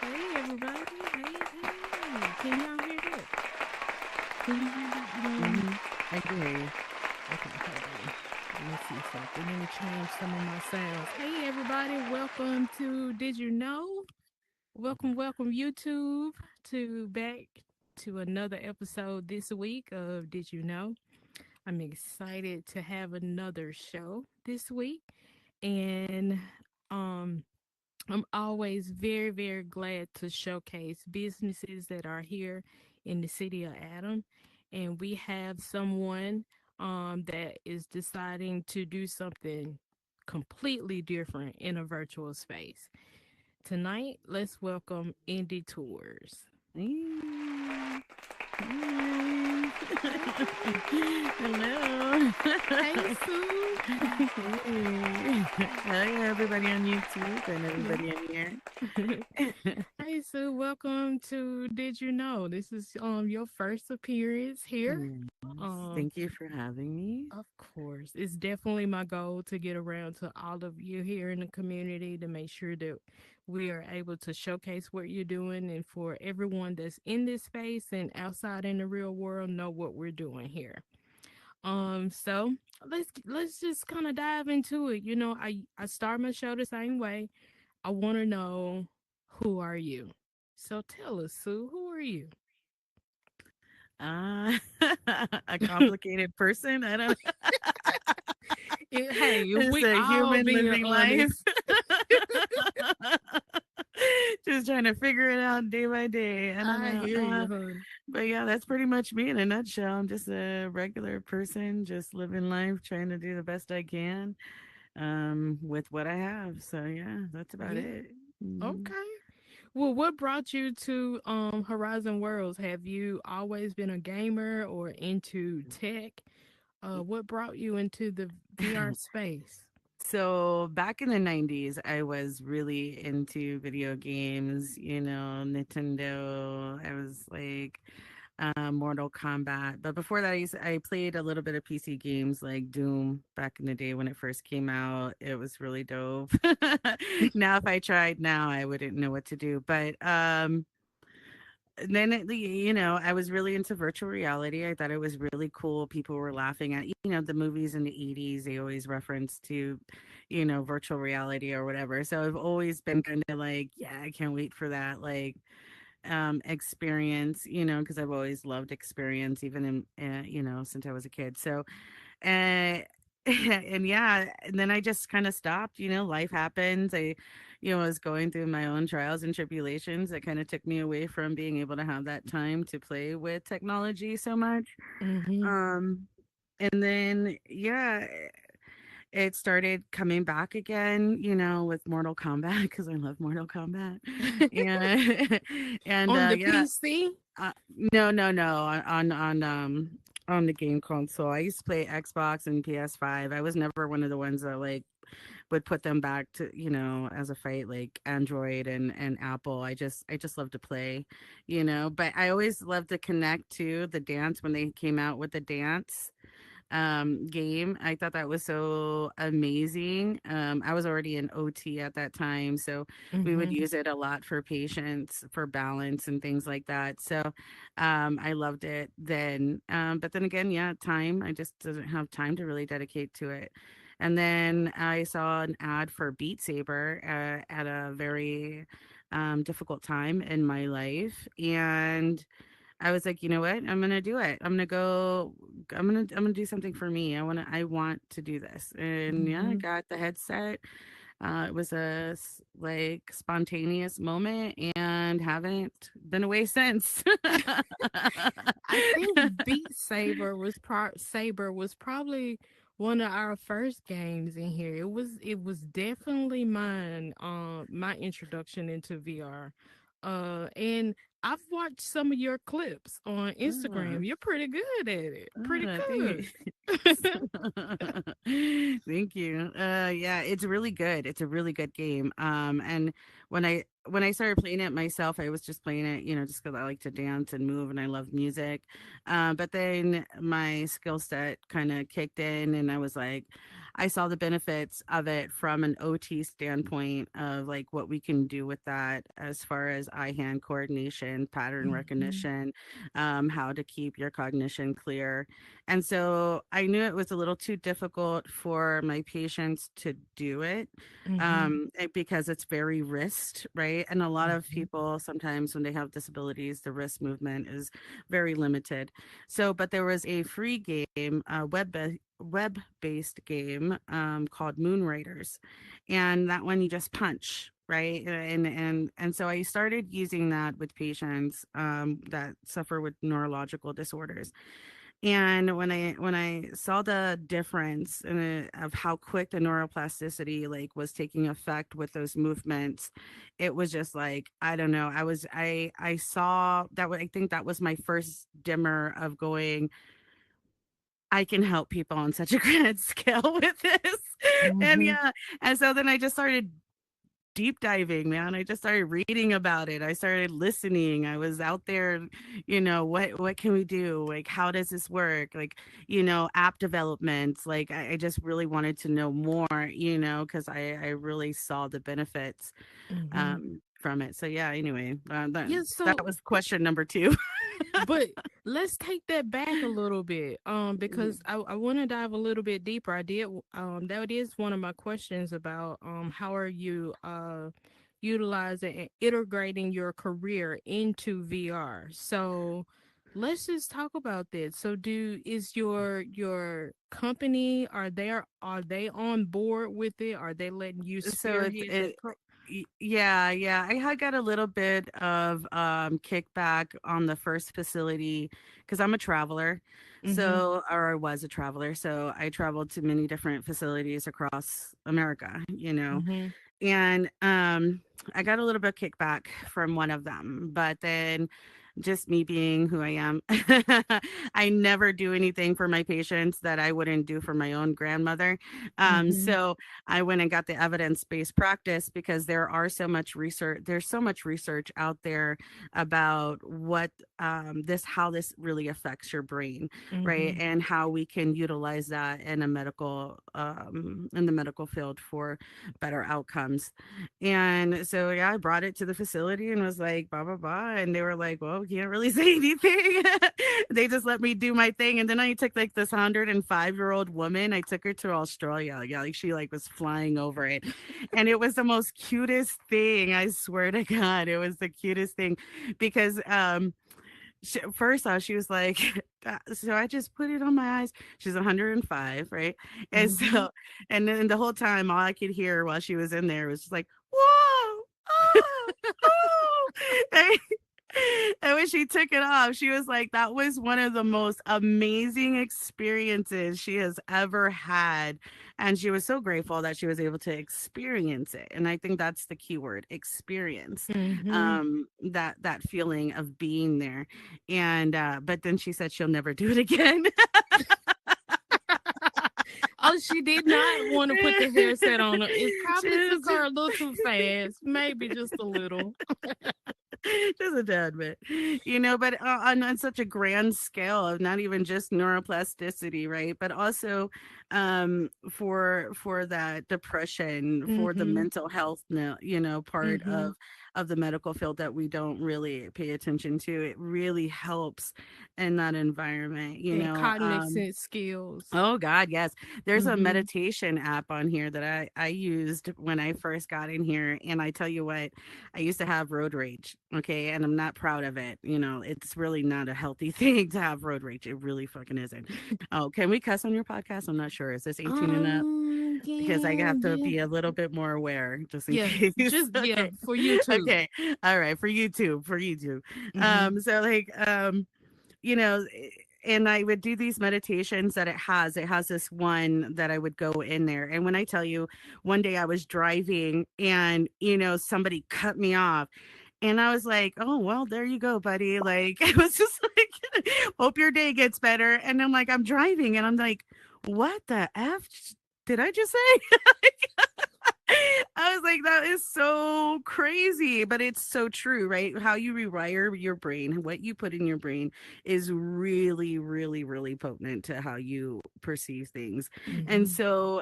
Hey everybody. Hey. Can y'all hear that? Can you hear that? I can hear you. Okay, hold on. Let me see something. Let me change some of my sounds. Hey everybody, welcome to Did You Know? Welcome YouTube to back to another episode this week of Did You Know? I'm excited to have another show this week. And um I'm always very glad to showcase businesses that are here in the city of Adam. And we have someone that is deciding to do something completely different in a virtual space. Tonight, let's welcome Indie Tours. Hey. Hi. Hello. Hey, Sue. Hey. Hi, everybody on YouTube and everybody in here. Hey Sue, welcome to Did You Know? This is your first appearance here. Yes. Um Thank you for having me. of course, it's definitely my goal to get around to all of you here in the community to make sure that we are able to showcase what you're doing and for everyone that's in this space and outside in the real world know what we're doing here. So let's just kind of dive into it. I start my show the same way. I want to know, who are you? So tell us, Sue, who are you? Uh, a complicated person. I don't Hey, if Just we a all human being living life. honest, Just trying to figure it out day by day. I don't I know. hear you, honey. But yeah, that's pretty much me in a nutshell. I'm just a regular person, just living life, trying to do the best I can with what I have. So yeah, that's about Yeah. it. Mhm. Okay. Well, what brought you to Horizon Worlds? Have you always been a gamer or into tech? What brought you into the VR space? So back in the 90s, I was really into video games, Nintendo. I was like Mortal Kombat. But before that, I played a little bit of PC games like Doom back in the day when it first came out. It was really dope. Now, if I tried now, I wouldn't know what to do. But then I was really into virtual reality. I thought it was really cool. People were laughing at, the movies in the 80s. They always reference to, virtual reality or whatever. So I've always been kind of like, yeah, I can't wait for that. Like, experience, because I've always loved experience, even in, since I was a kid. So, uh, and yeah, and then I just kind of stopped, life happens. Was going through my own trials and tribulations that kind of took me away from being able to have that time to play with technology so much. Mm-hmm. Um, and then, yeah, it started coming back again, with Mortal Kombat because I love Mortal Kombat. And and On the yeah, PC? uh, no, no, no, on the game console. I used to play Xbox and PS5. I was never one of the ones that like would put them back to, as a fight like Android and Apple. I just love to play, but I always loved to connect to the dance when they came out with the dance game. I thought that was so amazing. I was already in OT at that time, so we would Mm-hmm. use it a lot for patience, for balance and things like that. So I loved it then. But then again, yeah, time. I just didn't have time to really dedicate to it. And then I saw an ad for Beat Saber at a very difficult time in my life. And I was like, you know what? I'm gonna do it. I'm gonna do something for me. I want to do this. And yeah, I Mm-hmm. got the headset. It was a like spontaneous moment and haven't been away since. I think Beat Saber was probably one of our first games in here. It was definitely my introduction into VR. And I've watched some of your clips on Ah, Instagram. You're pretty good at it. Pretty thanks. good. Thank you. Yeah, it's really good. It's a really good game. And when I started playing it myself, I was just playing it, just because I like to dance and move and I love music. But then my skill set kind of kicked in, and I was like, I saw the benefits of it from an OT standpoint of like what we can do with that as far as eye hand coordination, pattern Mhm. recognition, how to keep your cognition clear. And so I knew it was a little too difficult for my patients to do it, Mhm. because it's very wrist, right? And a lot of Mhm. people sometimes when they have disabilities, the wrist movement is very limited. So, but there was a free game, web-based game, called Moon Raiders, and that one you just punch, right? And so I started using that with patients, that suffer with neurological disorders. And when I saw the difference of how quick the neuroplasticity like was taking effect with those movements, it was just like, I don't know. I saw that. I think that was my first dimmer of going, I can help people on such a grand scale with this. And Mhm. yeah, and so then I just started deep diving, man. I just started reading about it. I started listening. I was out there, what can we do? Like, how does this work? Like, app development. Like, I just really wanted to know more, because I really saw the benefits, Mhm. from it. So yeah, anyway, Yeah, that so was question number two. but let's take that back a little bit, because I want to dive a little bit deeper. That is one of my questions about how are you utilizing and integrating your career into VR. So let's just talk about that. So is your company, are they on board with it? Are they letting you So spearhead that yeah, yeah, I had got a little bit of kickback on the first facility because I'm a traveler. Mhm. So, or I was a traveler, so I traveled to many different facilities across America, Mhm. and I got a little bit of kickback from one of them, but then just me being who I am, I never do anything for my patients that I wouldn't do for my own grandmother. Mhm. So I went and got the evidence-based practice because there's so much research out there about how this really affects your brain, right? Mhm. And how we can utilize that in in the medical field for better outcomes. And so yeah, I brought it to the facility and was like, blah blah blah. And they were like, well, we can't really say anything. They just let me do my thing. And then I took like this 105-year-old woman, I took her to Australia. Yeah, like she like was flying over it. And it was the most cutest thing. I swear to God, it was the cutest thing because first off, she was like, so I just put it on my eyes. She's 105, right? And Mhm. so, and then the whole time, all I could hear while she was in there was just like, whoa, oh, oh. And, and when she took it off, she was like, that was one of the most amazing experiences she has ever had. And she was so grateful that she was able to experience it. And I think that's the key word, experience, Mhm. that feeling of being there. And but then she said she'll never do it again. Oh, she did not want to put the hairset on her. It probably took She's her a little too fast, maybe just a little. just a tad bit, but on such a grand scale of not even just neuroplasticity, right? But also for that depression, for the Mhm. mental health, part Mhm. of the medical field that we don't really pay attention to. It really helps in that environment, And cognizant skills. Oh God, yes. There's a Mhm. meditation app on here that I used when I first got in here, and I tell you what, I used to have road rage, okay, and I'm not proud of it. It's really not a healthy thing to have road rage. It really fucking isn't. Oh, can we cuss on your podcast? I'm not sure. Is this 18 and up? Because I Yeah, have to yeah. be a little bit more aware just in Yeah, case. just yeah, Okay. for you too. Okay. All right, for YouTube, for YouTube. Mhm. So like you know and I would do these meditations that it has this one that I would go in there, and when I tell you, one day I was driving and somebody cut me off, and I was like, oh well, there you go, buddy. Like it was just like, hope your day gets better. And I'm like, I'm driving and I'm like, what the f did I just say? I was like, that is so crazy, but it's so true, right? How you rewire your brain, what you put in your brain is really, really, really potent to how you perceive things. And Mhm. so,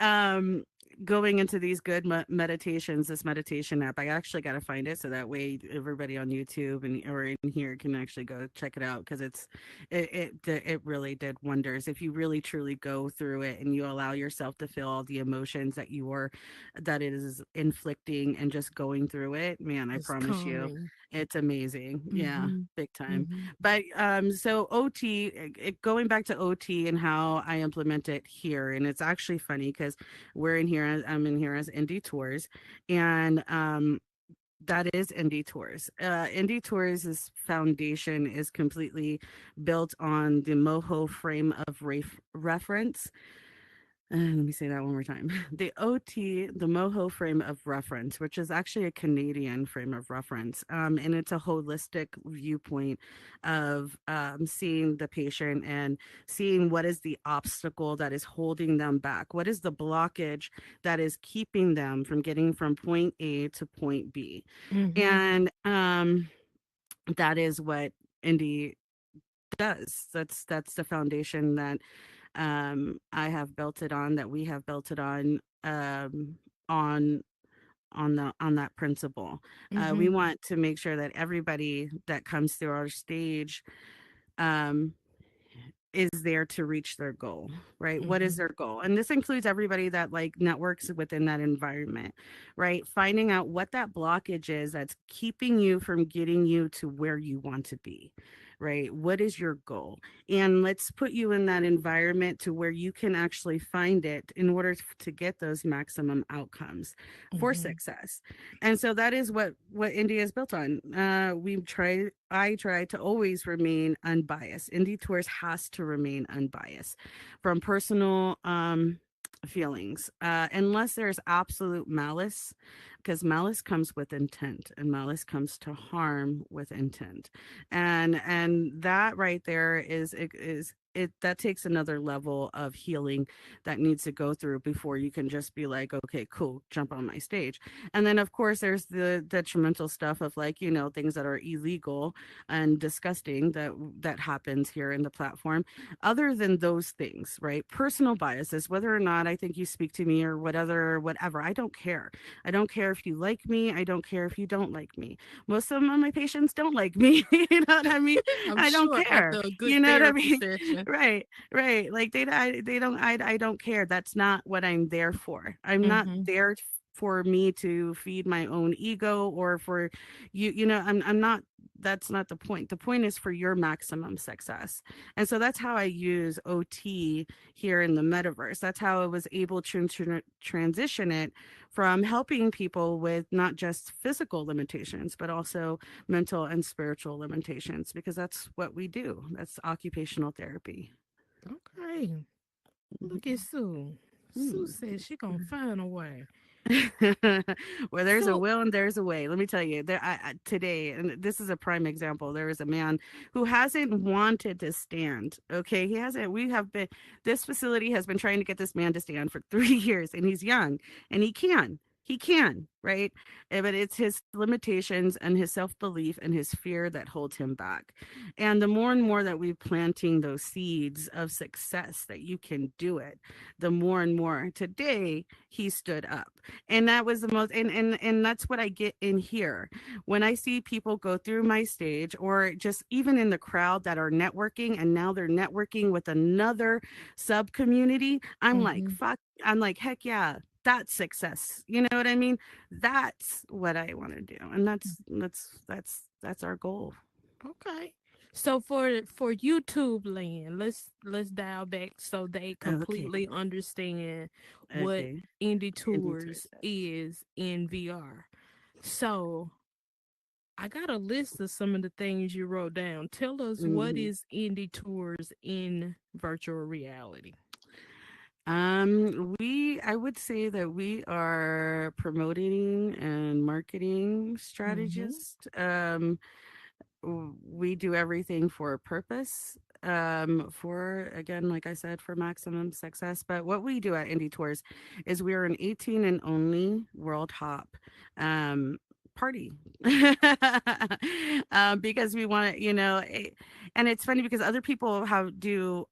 um, going into these good meditations, this meditation app, I actually got to find it so that way everybody on YouTube and or in here can actually go check it out because it really did wonders if you really truly go through it and you allow yourself to feel all the emotions that it is inflicting and just going through it. Man, I It's promise you, calming. it's amazing. Yeah, Mhm. big time. Mhm. But so OT, going back to OT and how I implement it here, and it's actually funny because we're in here. I'm in here as Indie Tours, and that is Indie Tours. Indie Tours' foundation is completely built on the Moho frame of reference. Let me say that one more time. The OT, the Moho frame of reference, which is actually a Canadian frame of reference, and it's a holistic viewpoint of seeing the patient and seeing what is the obstacle that is holding them back, what is the blockage that is keeping them from getting from point A to point B, Mhm. and that is what Indie does. That's the foundation that I have built it on, that we have built it on on that principle. We Mhm. want to make sure that everybody that comes through our stage um, is there to reach their goal, right? What is Mhm. their goal? And this includes everybody that like networks within that environment, right? Finding out what that blockage is that's keeping you from getting you to where you want to be, right? What is your goal? And let's put you in that environment to where you can actually find it in order to get those maximum outcomes for Mhm. success. And so that is what India is built on. I try to always remain unbiased. Indie Tours has to remain unbiased from personal feelings, unless there's absolute malice, because malice comes with intent, and malice comes to harm with intent, and that right there is it that takes another level of healing that needs to go through before you can just be like, okay, cool, jump on my stage. And then of course there's the detrimental stuff of, like, things that are illegal and disgusting that happens here in the platform. Other than those things, right? Personal biases, whether or not I think you speak to me or whatever, I don't care. I don't care if you like me. I don't care if you don't like me. Most of my patients don't like me. You know what I mean? I'm I don't sure care. after a good You know what I therapy mean? session. Right, right. Like they don't. I don't care. That's not what I'm there for. I'm not Mhm. there for me to feed my own ego or for you. I'm not. That's not the point. The point is for your maximum success. And so that's how I use OT here in the metaverse. That's how I was able to transition it from helping people with not just physical limitations, but also mental and spiritual limitations, because that's what we do. That's occupational therapy. Okay. Look at Sue. Sue Hmm. says she gonna find a way. Where there's a So, will and there's a way. Let me tell you, today, and this is a prime example. There is a man who hasn't wanted to stand. Okay, he hasn't. We have been. This facility has been trying to get this man to stand for 3 years, and he's young, and he can. He can, right? But it's his limitations and his self belief and his fear that holds him back. And the more and more that we're planting those seeds of success that you can do it, the more and more. Today, he stood up, and that was the most, and that's what I get in here when I see people go through my stage, or just even in the crowd that are networking, and now they're networking with another sub community. I'm like, mhm. fuck. I'm like, heck yeah, that's success. You know what I mean? That's what I want to do, and that's our goal. Okay. So for YouTube land, let's dial back so they Okay, completely understand what okay. Indie Indie Tours tours. is in VR. So I got a list of some of the things you wrote down. Tell us what Mhm. is Indie Tours in virtual reality. I would say that we are promoting and marketing Mm-hmm. strategist. we do everything for a purpose, for, again, like I said, for maximum success. But what we do at Indie Tours is we are an 18 and only world hop um party. Because we want to, and it's funny because other people have do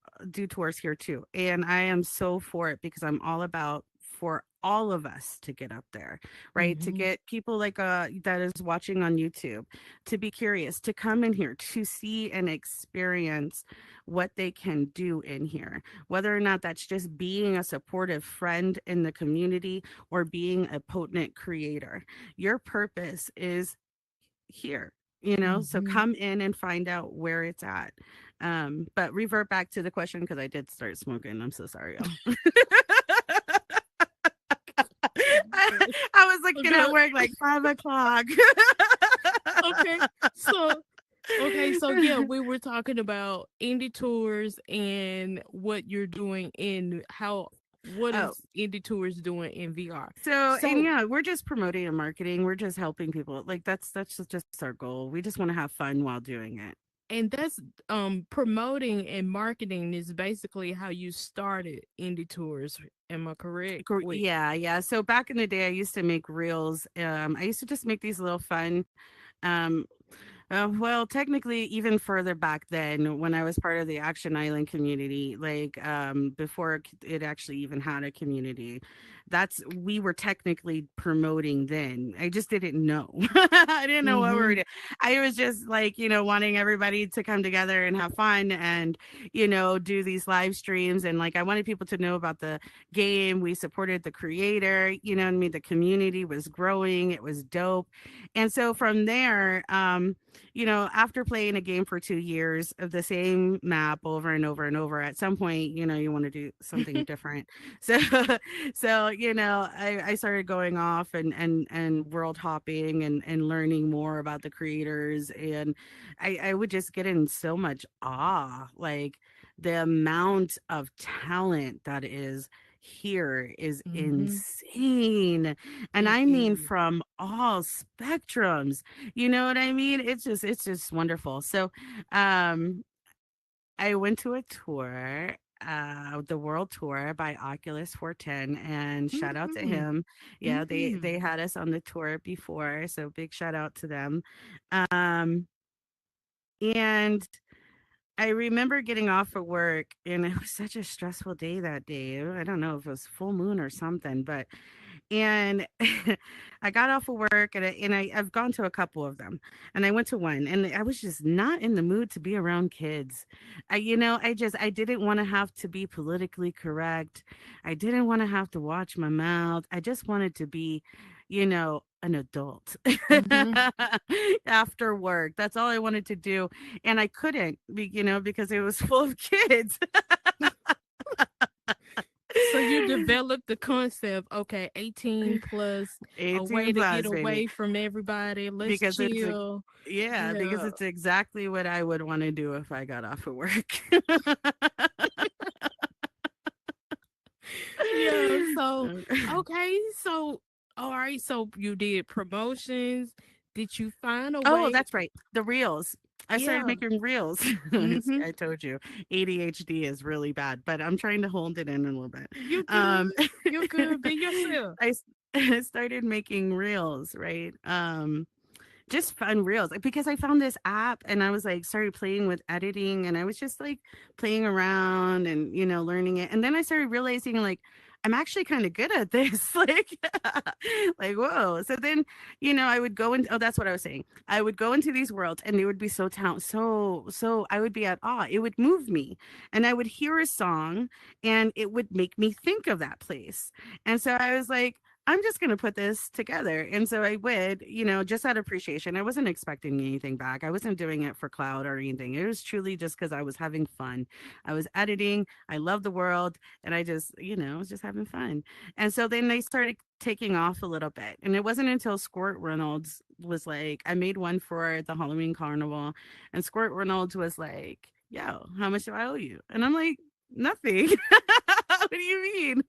tours here too, and I am so for it because I'm all about for all of us to get up there, right? To Mm-hmm. get people like that is watching on YouTube to be curious, to come in here, to see and experience what they can do in here, whether or not that's just being a supportive friend in the community or being a potent creator. Your purpose is here, so Mm-hmm. come in and find out where it's at. But revert back to the question because I did start smoking. I'm so sorry, y'all. Okay. I was looking Okay. at work like 5 o'clock. Okay. So okay, so yeah, we were talking about indie tours and what you're doing in how what Oh, is indie tours doing in VR. so, and So yeah, we're just promoting and marketing. We're just helping people. Like that's just our goal. We just want to have fun while doing it. and that's promoting and marketing is basically how you started indie tours. Am I correct? Wait. Yeah, yeah. So back in the day, I used to make reels. I used to just make these little fun um well, technically, even further back then, when I was part of the Action Island community, like before it actually even had a community, that's we were technically promoting then. I just didn't know. I didn't know what we were Mhm. doing. I was just like, wanting everybody to come together and have fun and, do these live streams. And like, I wanted people to know about the game. We supported the creator, what I mean? The community was growing, it was dope. And so from there, after playing a game for 2 years of the same map over and over and over, at some point, you want to do something different. So, I started going off and world hopping and learning more about the creators. And I would just get in so much awe, like the amount of talent that is here is Mhm. insane. And It I mean is. from all spectrums. You know what I mean? It's just wonderful. So, um, I went to a tour, the world tour by Oculus 410, and shout out to Mhm. him. Yeah, they Mhm. had us on the tour before, so big shout out to them. Um, and I remember getting off of work, and it was such a stressful day that day. I don't know if it was full moon or something, but and I got off of work I've gone to a couple of them. And I went to one and I was just not in the mood to be around kids. I didn't want to have to be politically correct. I didn't want to have to watch my mouth. I just wanted to be, an adult Mhm. after work. That's all I wanted to do. And I couldn't because it was full of kids. So you developed the concept, okay, 18 plus, a way 18 to get plus, baby. away from everybody. Let's Because chill. because Yeah. it's exactly what I would wanna do if I got off of work. Yeah. So, okay. So, all right. So you did promotions. Did you find a Oh, way? that's right, the reels. I started Yeah. making reels. See, Mm-hmm. I told you, ADHD is really bad, but I'm trying to hold it in a little bit. You Um, good. You good. Be yourself. I s I started making reels, right? Just fun reels, like, because I found this app and I was like started playing with editing and I was just like playing around and learning it. And then I started realizing like I'm actually kind of good at this. Like whoa. So then, I would go into, oh, that's what I was saying. I would go into these worlds and they would be so talent so I would be at awe. It would move me. And I would hear a song and it would make me think of that place. And so I was like, I'm just going to put this together. And so I would, just out of appreciation. I wasn't expecting anything back. I wasn't doing it for cloud or anything. It was truly just because I was having fun. I was editing. I love the world. And I just, was just having fun. And so then they started taking off a little bit. And it wasn't until Squirt Reynolds was like, I made one for the Halloween carnival. And Squirt Reynolds was like, yo, how much do I owe you? And I'm like, nothing. What do you mean?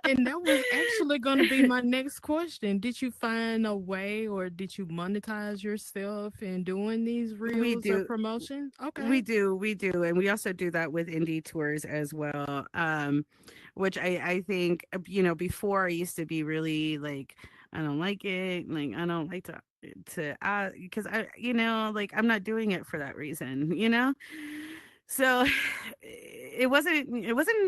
And that was actually going to be my next question. Did you find a way or did you monetize yourself in doing these We reels or do. promotion? Okay. We do, and we also do that with indie tours as well. Which I think before I used to be really like I don't like it, like I don't like to because like I'm not doing it for that reason. So it wasn't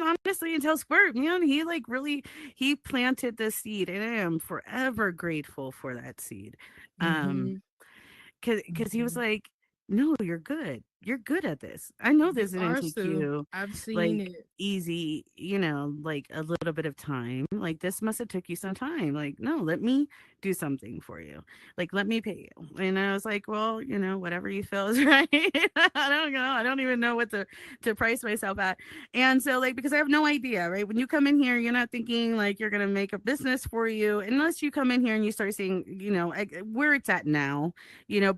honestly until Squirt, man, he like really he planted the seed, and I am forever grateful for that seed. Um Mhm. because he was Mhm. like, "No, you're good. You're good at this. I know You this didn't are take Sue. you I've seen like it. easy, like a little bit of time. Like this must have took you some time. Like, no, let me do something for you. Like, let me pay you." And I was like, "Well, whatever you feel is right." I don't know. I don't even know what to price myself at. And so like because I have no idea, right? When you come in here, you're not thinking like you're gonna make a business for you unless you come in here and you start seeing, where it's at now.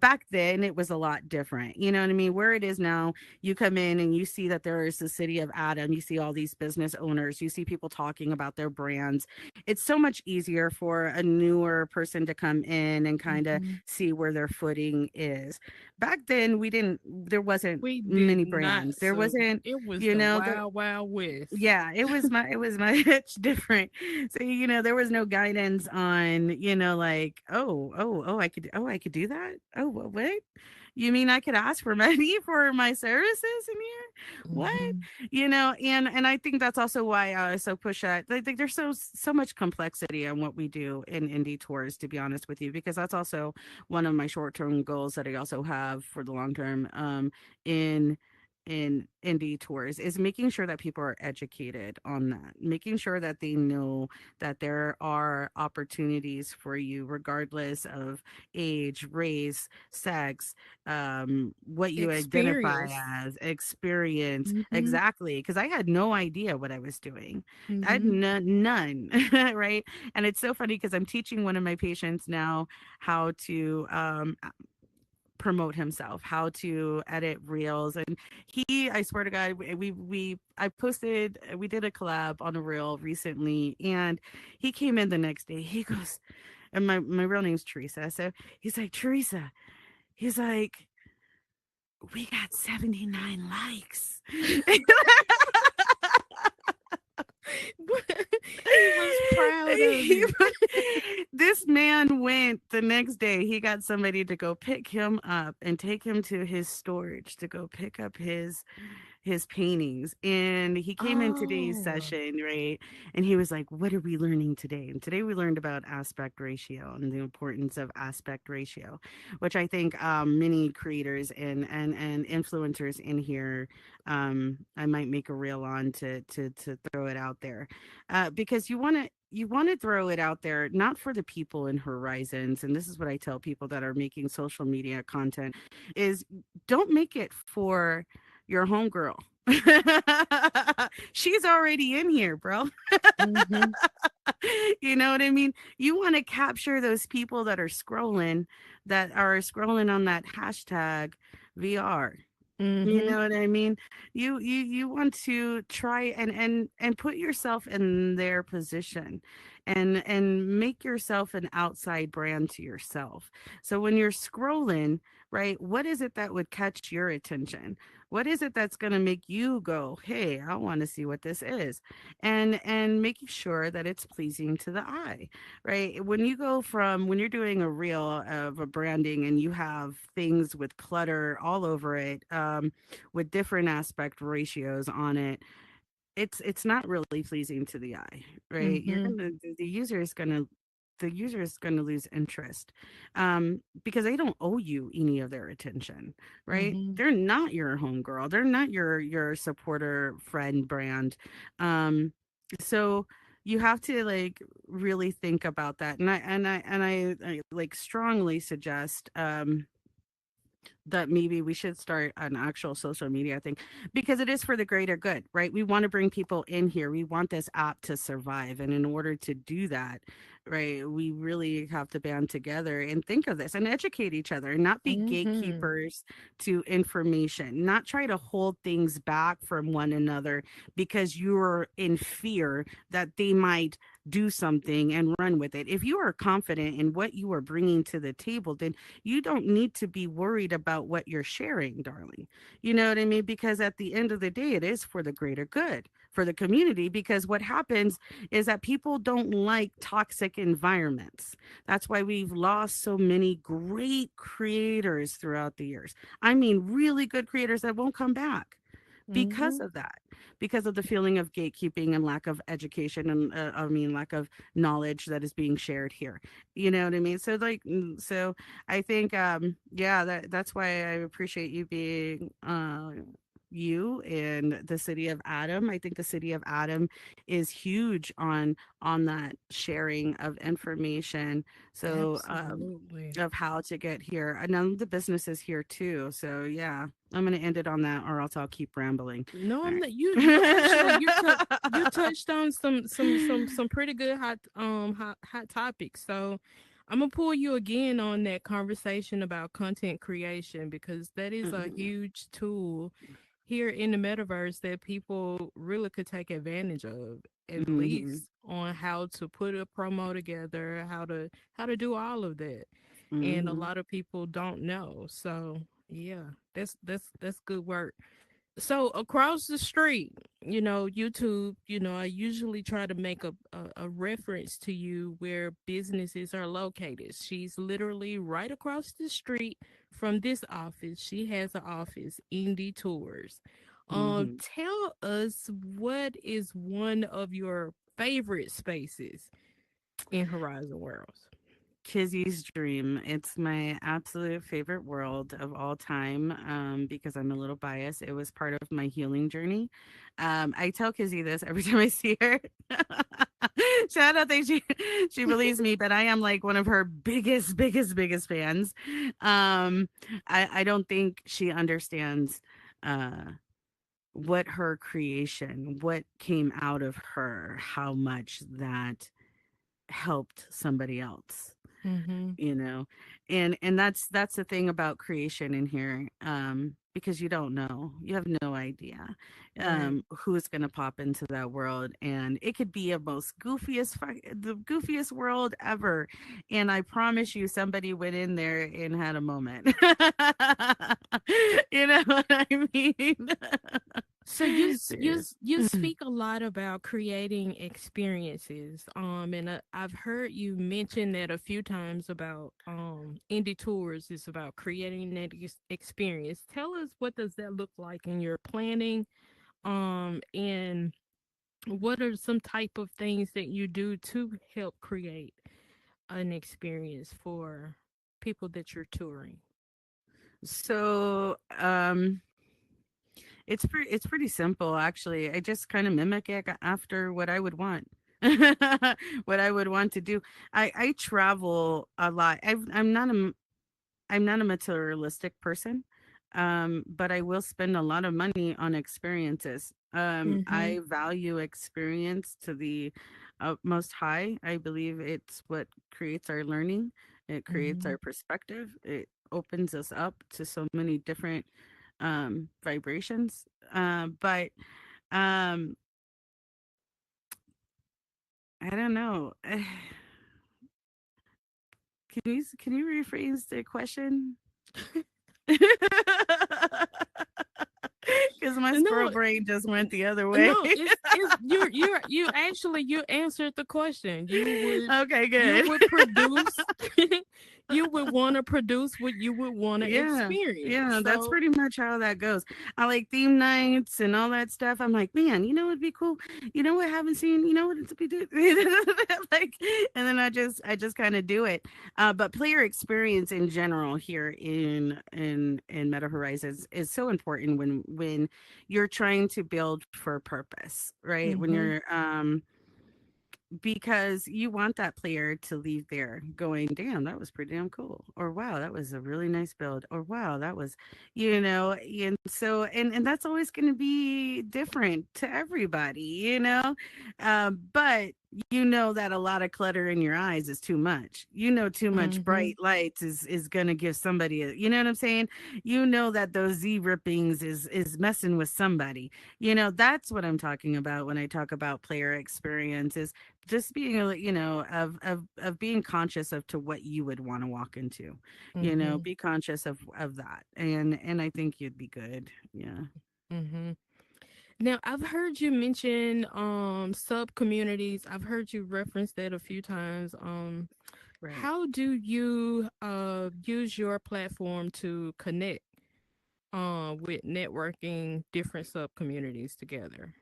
Back then it was a lot different. You know what I mean? Where it is now, you come in and you see that there is the city of Adam. You see all these business owners. You see people talking about their brands. It's so much easier for a newer person to come in and kind of Mhm. see where their footing is. Back then, there wasn't We did many not, brands. There Sue. wasn't, It was you the know, there, wild, wild west. yeah, it's different. So there was no guidance on like I could do that. Oh, what? You mean I could ask for money for my services in here? What? Mhm. And I think that's also why I so push that. I think there's so much complexity on what we do in indie tours, to be honest with you, because that's also one of my short term goals that I also have for the long term. In indie tours is making sure that people are educated on that, making sure that they know that there are opportunities for you regardless of age, race, sex, what you identify Experience. as, experience. Mhm. Exactly, because I had no idea what I was doing. I had Mhm. none. Right. And it's so funny because I'm teaching one of my patients now how to promote himself, how to edit reels. And I swear to God, I posted, we did a collab on a reel recently, and he came in the next day. He goes, and my real name's Teresa. So he's like, "Teresa," he's like, "we got 79 likes." He was proud of He it. this man went the next day. He got somebody to go pick him up and take him to his storage to go pick up his paintings. And he came in today's Oh. session, right? And he was like, "What are we learning today?" And today we learned about aspect ratio and the importance of aspect ratio, which I think many creators and influencers in here, I might make a reel on to throw it out there, because you want to throw it out there not for the people in horizons. And this is what I tell people that are making social media content is don't make it for your homegirl. She's already in here, bro. Mhm. You know what I mean? You want to capture those people that are scrolling on that hashtag VR. You Mhm. know what I mean? You want to try and put yourself in their position, and make yourself an outside brand to yourself. So when you're scrolling, right, what is it that would catch your attention? What is it that's going to make you go, "Hey, I want to see what this is?" And making sure that it's pleasing to the eye, right? When you're doing a reel of a branding and you have things with clutter all over it, with different aspect ratios on it, it's not really pleasing to the eye, right? Mhm. The user is going to lose interest, because they don't owe you any of their attention, right? Mhm. They're not your homegirl, they're not your supporter friend brand. So you have to like really think about that. And I like strongly suggest that maybe we should start an actual social media thing, because it is for the greater good, right? We want to bring people in here. We want this app to survive. And in order to do that, right? We really have to band together and think of this and educate each other, not be Mm-hmm. gatekeepers to information, not try to hold things back from one another because you're in fear that they might do something and run with it. If you are confident in what you are bringing to the table, then you don't need to be worried about what you're sharing, darling. You know what I mean? Because at the end of the day, it is for the greater good, for the community. Because what happens is that people don't like toxic environments. That's why we've lost so many great creators throughout the years. I mean, really good creators that won't come back because Mm-hmm. of that, because of the feeling of gatekeeping and lack of education and I mean lack of knowledge that is being shared here. You know what I mean? So like so I think yeah, that's why I appreciate you being you in the city of Adam. I think the city of Adam is huge on that sharing of information. So Absolutely. of how to get here. And then the businesses here too. So yeah, I'm gonna end it on that, or else I'll keep rambling. No, All I'm right. not. You actually you touched on some pretty good hot topics. So I'm gonna pull you again on that conversation about content creation because that is a Mhm, huge tool here in the metaverse that people really could take advantage of, at mhm, least on how to put a promo together, how to do all of that. And a mhm. lot of people don't know. So yeah, that's good work. So across the street, YouTube, I usually try to make a reference to you where businesses are located. She's literally right across the street from this office. She has an office, Indie Tours. Mhm. Tell us, what is one of your favorite spaces in Horizon Worlds? Kizzy's Dream. It's my absolute favorite world of all time because I'm a little biased. It was part of my healing journey. I tell Kizzy this every time I see her. Shout out that she believes me, but I am like one of her biggest fans. I don't think she understands uh what her creation, what came out of her, how much that helped somebody else, Mm-hmm. you know. And that's the thing about creation in here, because you don't know, you have no idea Right. who's going to pop into that world, and it could be a most the goofiest world ever, and I promise you somebody went in there and had a moment. You know what I mean? So you Yeah. you speak a lot about creating experiences, and I've heard you mention that a few times about indie tours is about creating that experience. Tell us, what does that look like in your planning, and what are some type of things that you do to help create an experience for people that you're touring? So it's pretty simple actually. I just kind of mimic it after what I would want. What I would want to do. I travel a lot. I'm not a materialistic person. But I will spend a lot of money on experiences. Mm-hmm. I value experience to the most high. I believe it's what creates our learning. It creates Mm-hmm. our perspective. It opens us up to so many different vibrations. But um, I don't know. Can you rephrase the question? Because my squirrel No, brain just went the other way. no, it's you actually you answered the question. Okay, You good. would produce you would want to produce what you would want to Yeah, experience. yeah, that's So, pretty much how that goes. I like theme nights and all that stuff. I'm like, man, you know what'd be cool? You know what I haven't seen? You know what it's be do? Like, and then I just kind of do it. But player experience in general here in Meta Horizons is so important when you're trying to build for a purpose, right? When mhm, you're because you want that player to leave there going, damn, that was pretty damn cool, or wow, that was a really nice build, or wow, that was, and so and that's always going to be different to everybody, but you know that a lot of clutter in your eyes is too much. You know, too much Mhm. bright lights is gonna give somebody a, you know what I'm saying? You know that those Z rippings is messing with somebody. You know, that's what I'm talking about when I talk about player experiences. Just being you know, of being conscious of to what you would want to walk into. You know, Mhm. be conscious of that. And I think you'd be good. Yeah. Mhm. Now, I've heard you mention sub communities. I've heard you reference that a few times. Right. How do you use your platform to connect with networking different sub communities together?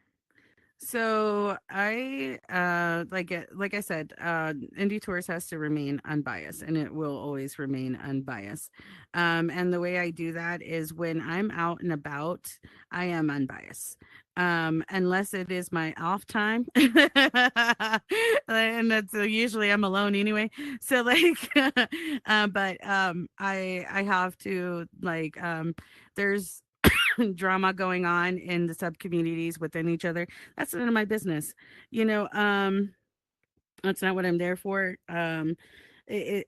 So like I said, Indie Tours has to remain unbiased, and it will always remain unbiased. And the way I do that is when I'm out and about, I am unbiased. Unless it is my off time, and that's usually I'm alone anyway. So like, but I have to like there's drama going on in the sub communities within each other. That's none of my business. You know, that's not what I'm there for. It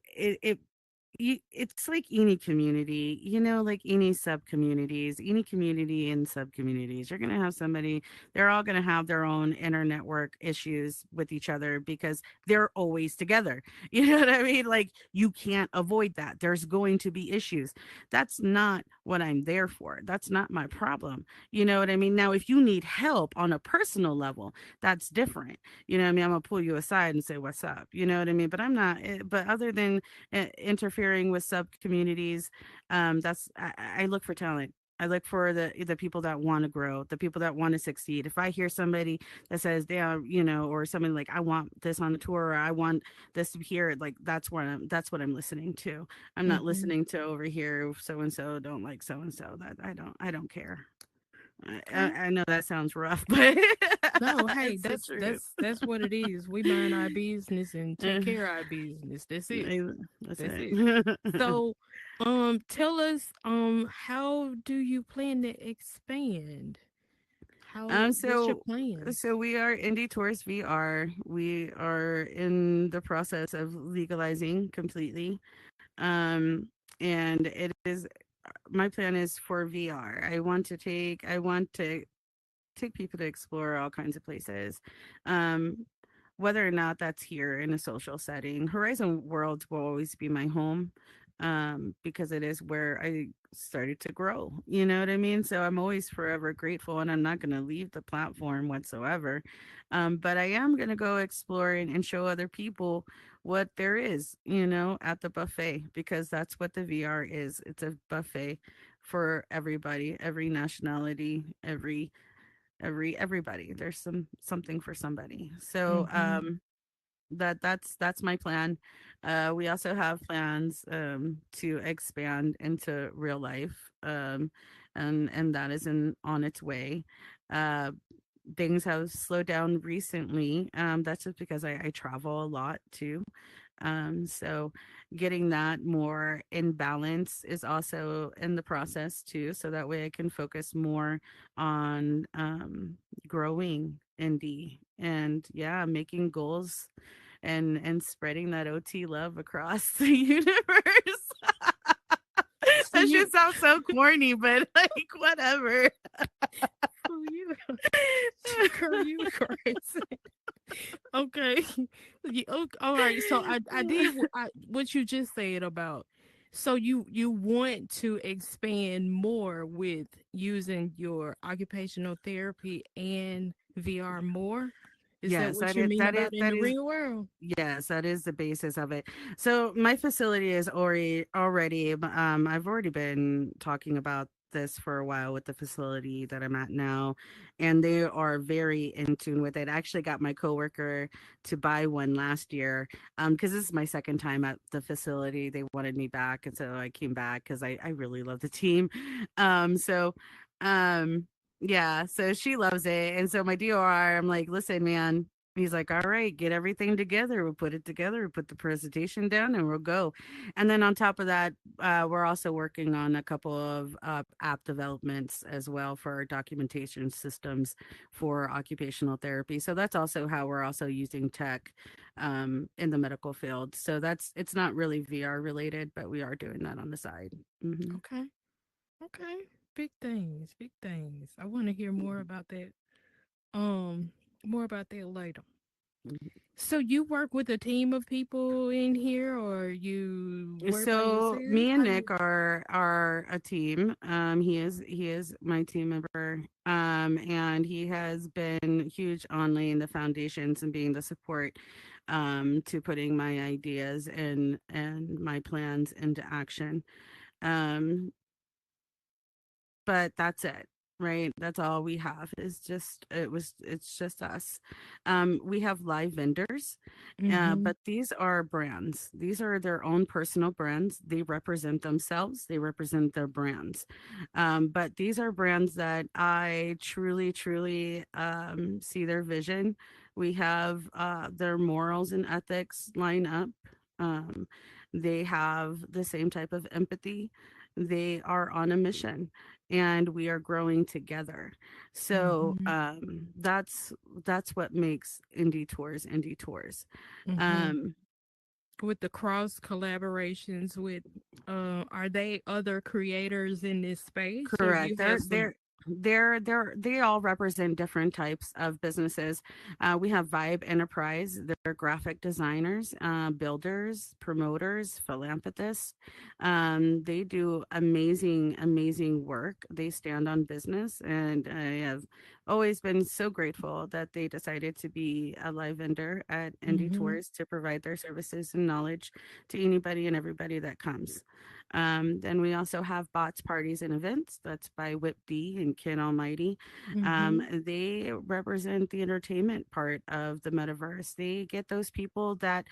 it's like any community, you know, like any sub communities, any community and sub communities. You're going to have somebody, they're all going to have their own inner network issues with each other because they're always together. You know what I mean? Like you can't avoid that. There's going to be issues. That's not what I'm there for. That's not my problem. You know what I mean? Now, if you need help on a personal level, that's different. You know what I mean? I'm going to pull you aside and say, what's up? You know what I mean? But I'm not, but other than interfering with sub communities. That's I look for talent. I look for the people that want to grow, the people that want to succeed. If I hear somebody that says, "Yeah, you know," or somebody like, "I want this on a tour," or "I want this to hear," like that's what I'm listening to. I'm not Mhm. listening to over here. So and so don't like so and so. That I don't care. Okay. I know that sounds rough, but No, hey, it's the that's truth. that's that's what it is. We mind our business and take Uh, care of our business. That's it. that's That's it. it. So, tell us, how do you plan to expand? Um, What's your so plans? so we are Indie Tours VR. We are in the process of legalizing completely. Um, and it is my plan is for VR. I want to take people to explore all kinds of places. Um, whether or not that's here in a social setting. Horizon Worlds will always be my home because it is where I started to grow. You know what I mean? So I'm always forever grateful and I'm not going to leave the platform whatsoever. But I am going to go explore and show other people what there is, you know, at the buffet because that's what the VR is. It's a buffet for everybody, every nationality, everybody. There's something for somebody. So Mhm. that's my plan. We also have plans to expand into real life, and that is on its way. Uh, things have slowed down recently. That's just because I travel a lot too. So getting that more in balance is also in the process too. So that way I can focus more on growing indie and yeah, making goals and spreading that OT love across the universe. So That you, should sound so corny, but like whatever. oh you, girl, you crazy. Okay. All right. So I did what you just said about. So you want to expand more with using your occupational therapy and VR more? Is that Yes, what you mean that is about in that the is real world? yes, that is the basis of it. So my facility is already I've already been talking about this for a while with the facility that I'm at now, and they are very in tune with it. I actually got my coworker to buy one last year because this is my second time at the facility. They wanted me back, and so I came back because I really love the team. So um yeah, so she loves it, and so my DOR, I'm like, listen, man. He's like, all right, get everything together. We'll put it together. We'll put the presentation down and we'll go. And then on top of that, we're also working on a couple of app developments as well for our documentation systems for occupational therapy. So that's also how we're also using tech in the medical field. So it's not really VR related, but we are doing that on the side. Hmm. Okay. Okay. Big things. Big things. I want to hear more about that. Um, more about that later. So you work with a team of people in here, or you work by So yourself? me and How Nick you? are a team. He is my team member. And he has been huge on laying the foundations and being the support to putting my ideas and my plans into action. Um but that's it, right? That's all we have is just it's just us. We have live vendors, Mm-hmm. but these are brands. These are their own personal brands. They represent themselves, they represent their brands. But these are brands that I truly see their vision. We have their morals and ethics line up. um, they have the same type of empathy. They are on a mission and we are growing together. So Mm-hmm. that's what makes indie tours. Mm-hmm. Um, With the cross collaborations with, are they other creators in this space, or do Correct. you have some? They all represent different types of businesses. We have Vibe Enterprise. They're graphic designers, builders, promoters, philanthropists. They do amazing work. They stand on business, and I have always been so grateful that they decided to be a live vendor at Indie Mm-hmm. Tours to provide their services and knowledge to anybody and everybody that comes. Then we also have Bots Parties and Events. That's by Whip D and Ken Almighty. Mm-hmm. They represent the entertainment part of the metaverse. They get those people that,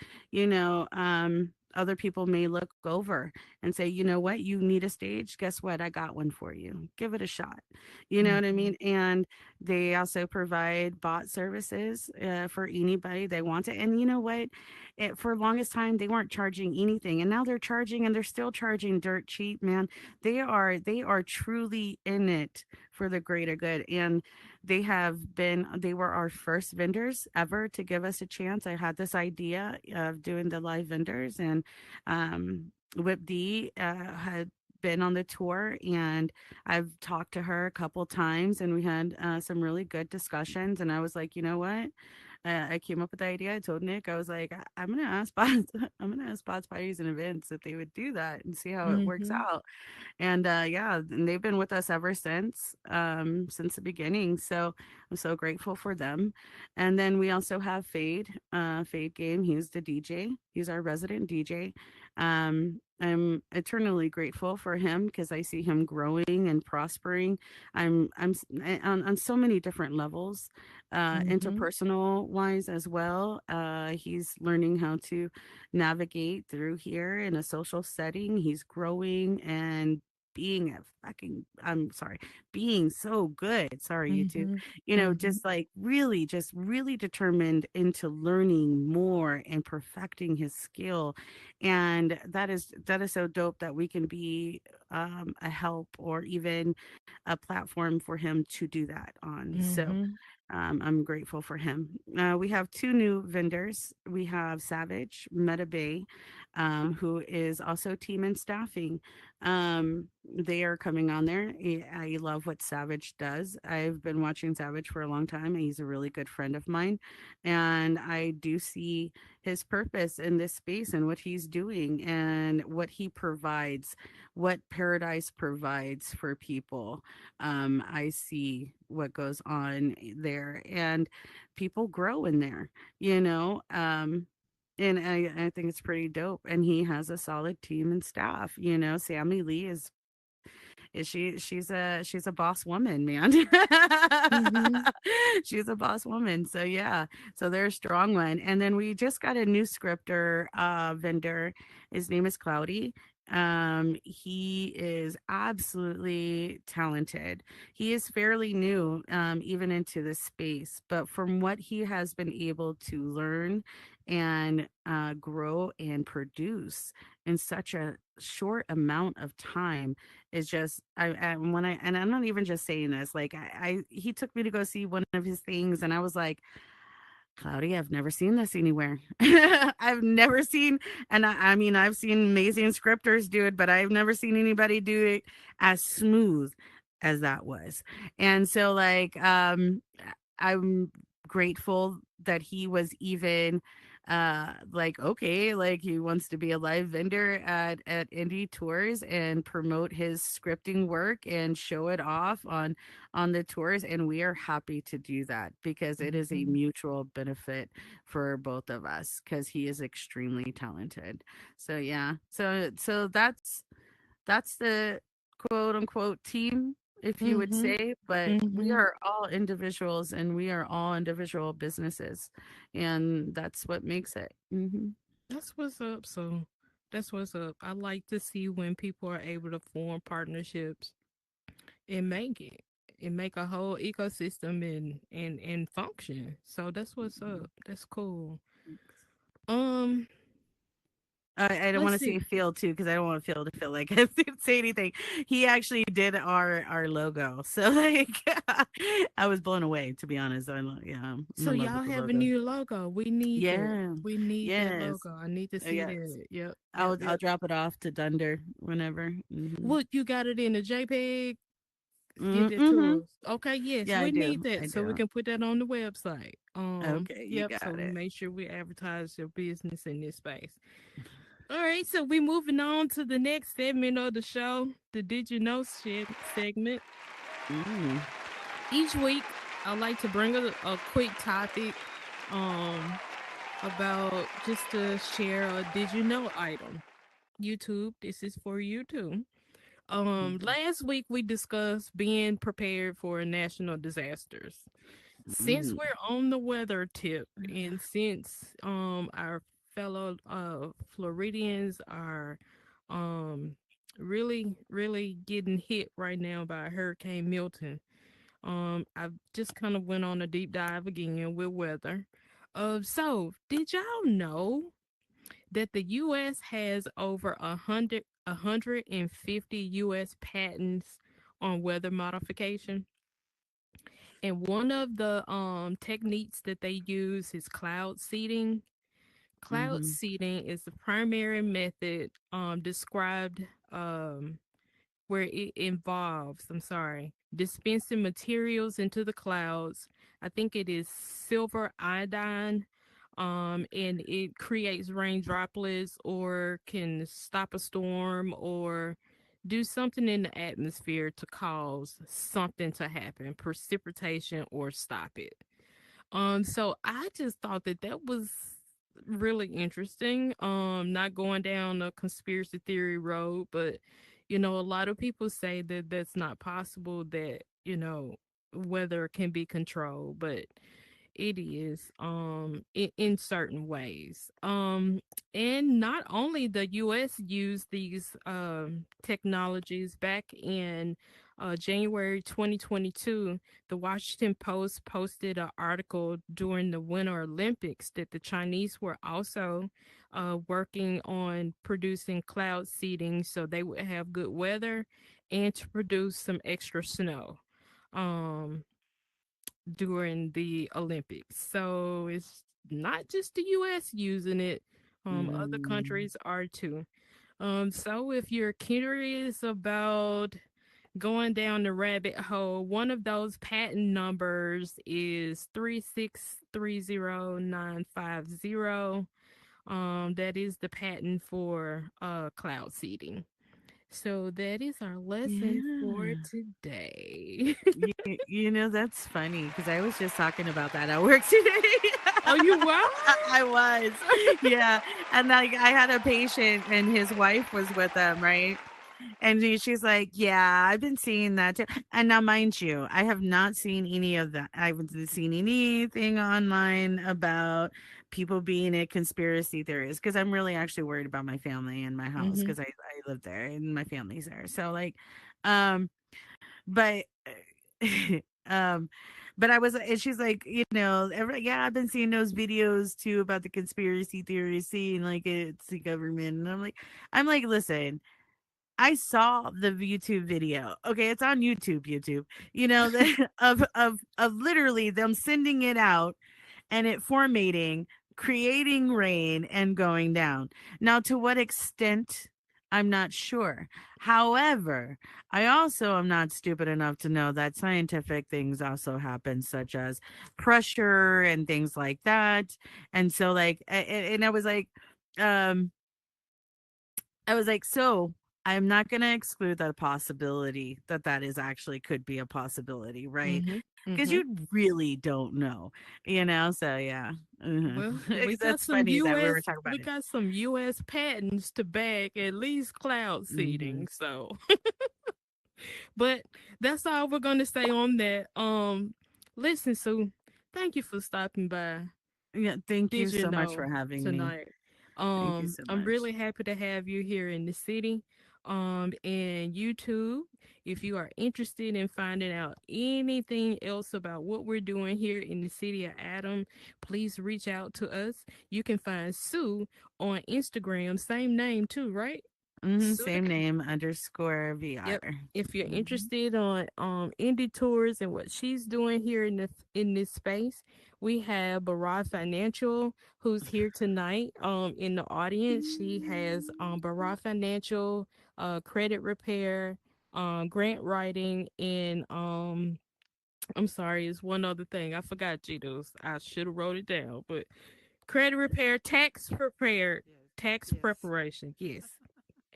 other people may look over and say, you know what, you need a stage. Guess what? I got one for you. Give it a shot. You know what I Mm-hmm. mean? And they also provide bot services for anybody they want to. And you know what? For longest time they weren't charging anything, and now they're charging, and they're still charging dirt cheap, man. They are truly in it for the greater good. And they were our first vendors ever to give us a chance. I had this idea of doing the live vendors, and Whip D had been on the tour, and I've talked to her a couple times, and we had some really good discussions, and I was like, you know what, I came up with the idea. I told Nick, I was like, I'm gonna ask Bots, I'm gonna ask Bots Parties and Events if they would do that and see how it works Mm-hmm. out. And yeah, and they've been with us ever since the beginning. So I'm so grateful for them. And then we also have Fade Game. He's the DJ. He's our resident DJ. I'm eternally grateful for him because I see him growing and prospering. On so many different levels, Mm-hmm. interpersonal wise as well. He's learning how to navigate through here in a social setting. He's growing and being a fucking I'm sorry, being so good. Sorry, YouTube. Mm-hmm. Mm-hmm. Just really determined into learning more and perfecting his skill. And that is so dope that we can be a help or even a platform for him to do that on. So Mm-hmm. I'm grateful for him. We have two new vendors. We have Savage Meta Bay, who is also team and staffing. They are coming on there. I love what Savage does. I've been watching Savage for a long time. He's a really good friend of mine. And I do see his purpose in this space and what he's doing and what he provides, what Paradise provides for people. I see what goes on there, and people grow in there, you know. And I think it's pretty dope. And he has a solid team and staff. Sammy Lee she's a boss woman, man. Mm-hmm. She's a boss woman. So yeah, so they're a strong one. And then we just got a new scripter vendor. His name is Cloudy. He is absolutely talented. He is fairly new, even into this space, but from what he has been able to learn and grow and produce in such a short amount of time is just I when I and I'm not even just saying this, like I he took me to go see one of his things and I was like, Cloudy, I've never seen this anywhere. I've never seen, and I mean, I've seen amazing scripters do it, but I've never seen anybody do it as smooth as that was. And so, like, I'm grateful that he was even like okay, like he wants to be a live vendor at indie tours and promote his scripting work and show it off on the tours, and we are happy to do that because it is a Mhm. mutual benefit for both of us because he is extremely talented. So yeah, so that's the quote unquote team, if you would Mhm. say, but we Mhm. are all individuals and we are all individual businesses, and that's what makes it. That's what's up. So that's what's up. I like to see when people are able to form partnerships and make it and make a whole ecosystem and function. So that's what's up. That's cool. Um, I don't let's want to see. say Phil too because I don't want Phil to feel like I didn't say anything. He actually did our logo, so like I was blown away to be honest. Yeah, I'm So in love with y'all the have a logo. new logo. We need that. Yeah, We need that yes, logo. I need to see yes. that. Yep. Yep. I'll Yep. drop it off to Dunder whenever. What, you got it in a JPEG? Get that Mm-hmm. to us. Okay, yes, Yeah, I we do. need that I so we do. can put that on the website. Okay, you Yep, so got we it. make sure we advertise your business in this space. All right, so we moving on to the next segment of the show, the Did You Know segment. Mm, Each week, I like to bring a quick topic um about just to share a Did You Know item. YouTube, this is for you too. mm, Last week we discussed being prepared for national disasters. Since mm, we're on the weather tip, and since our fellow Floridians are um really getting hit right now by Hurricane Milton, I've just kind of went on a deep dive again with weather. So did y'all know that the U.S. has over 150 U.S. patents on weather modification? And one of the techniques that they use is cloud seeding. Cloud mm, seeding is the primary method described where it involves, I'm sorry, dispensing materials into the clouds. I think it is silver iodine. And it creates rain droplets or can stop a storm or do something in the atmosphere to cause something to happen, precipitation or stop it. So I just thought that that was really interesting. Not going down a conspiracy theory road, but a lot of people say that that's not possible, that, weather can be controlled, but it is in certain ways. And not only the US used these technologies back in January 2022, the Washington Post posted an article during the Winter Olympics that the Chinese were also working on producing cloud seeding so they would have good weather and to produce some extra snow. Um, during the Olympics. So it's not just the US using it. Other mm. countries are too. So if you're curious about going down the rabbit hole, one of those patent numbers is 3630950. That is the patent for cloud seeding. So that is our lesson for Yeah. today. You know, that's funny because I was just talking about that at work today. Oh, you were? I was. Yeah. And like I had a patient and his wife was with them, right? And she's like, "Yeah, I've been seeing that too." And now, mind you, I have not seen any of that. I haven't seen anything online about people being a conspiracy theorist because I'm really actually worried about my family and my house Mm-hmm. because I live there and my family's there. So like, um, but um but I was and she's like, yeah, I've been seeing those videos too about the conspiracy theories, seeing like it's the government. And I'm like, listen, I saw the YouTube video. Okay, it's on YouTube, of literally them sending it out and it formatting, creating rain, and going down. Now, to what extent, I'm not sure. However, I also am not stupid enough to know that scientific things also happen, such as pressure and things like that. And so, like, and um, I was like, so I'm not going to exclude the possibility that that is actually could be a possibility, right? Mm-hmm. Because Mm-hmm. you really don't know. So yeah. Well, we got That's some funny that we were US talking about we it. got some US patents to back at least cloud Hmm. seeding. So, but that's all we're gonna say on that. Listen, Sue, thank you for stopping by. Yeah, thank you Did you so much know for having me. tonight? Thank you so I'm much. really happy to have you here in the city. And YouTube, if you are interested in finding out anything else about what we're doing here in the city of Adam, please reach out to us. You can find Sue on Instagram, same name too, right? Sue the Same name underscore Yep. VR. If you're Hmm. interested on indie tours and what she's doing here in this space, we have Barad Financial who's here tonight in the audience. She has Barad Financial, credit repair, grant writing, and I'm sorry, it's one other thing. I forgot Gito's. I should have wrote it down, but credit repair, tax Yes. preparation. Yes.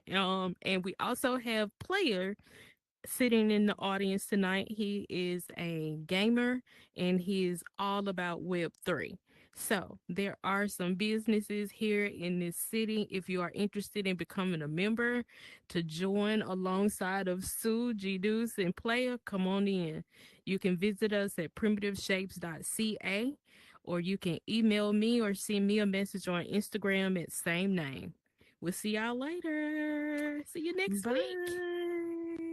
And we also have Player sitting in the audience tonight. He is a gamer and he is all about Web3. So, there are some businesses here in this city. If you are interested in becoming a member to join alongside of Sue, G Deuce, and Player, come on in. You can visit us at primitiveshapes.ca or you can email me or send me a message on Instagram at same name. We'll see y'all later. See you next week. Bye.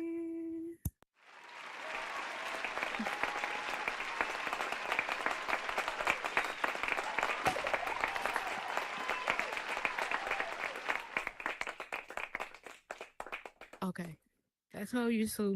Okay. That's how you so